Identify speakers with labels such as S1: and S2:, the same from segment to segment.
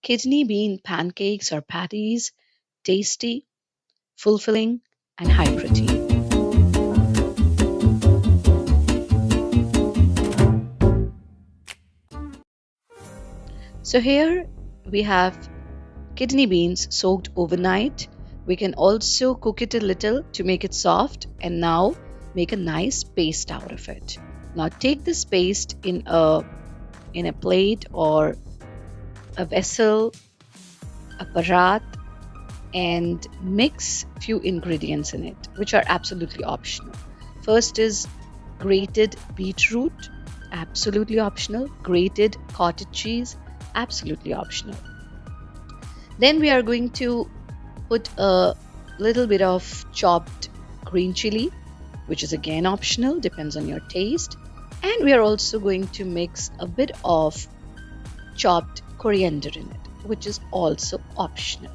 S1: kidney bean pancakes or patties, tasty, fulfilling, and high protein. So here we have kidney beans soaked overnight. We can also cook it a little to make it soft and now make a nice paste out of it. Now take this paste in a plate or a vessel, a Bharat, and mix few ingredients in it which are absolutely optional. First is grated beetroot, absolutely optional. Grated cottage cheese, absolutely optional. Then we are going to put a little bit of chopped green chili, which is again optional, depends on your taste. And we are also going to mix a bit of chopped coriander in it, which is also optional.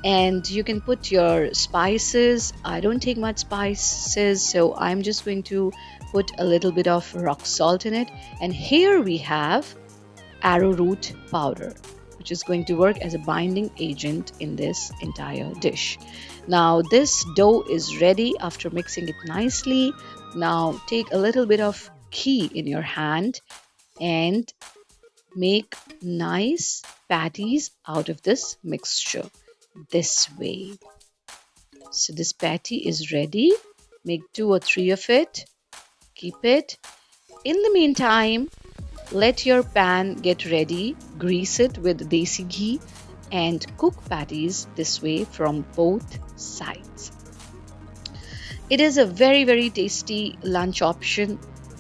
S1: And you can put your spices. I don't take much spices, so I'm just going to put a little bit of rock salt in it. And here we have arrowroot powder, which is going to work as a binding agent in this entire dish. Now this dough is ready after mixing it nicely. Now take a little bit of ghee in your hand and make nice patties out of this mixture this way. So this patty is ready. Make 2 or 3 of it. Keep it. In the meantime, let your pan get ready. Grease it with desi ghee and cook patties this way from both sides. It is a very tasty lunch option,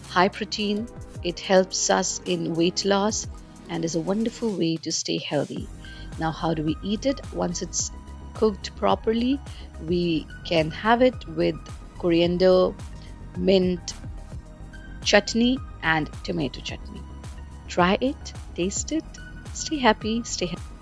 S1: high protein. It helps us in weight loss and is a wonderful way to stay healthy. Now, how do we eat it? Once it's cooked properly, we can have it with coriander, mint, chutney, and tomato chutney. Try it, taste it, stay happy, stay healthy.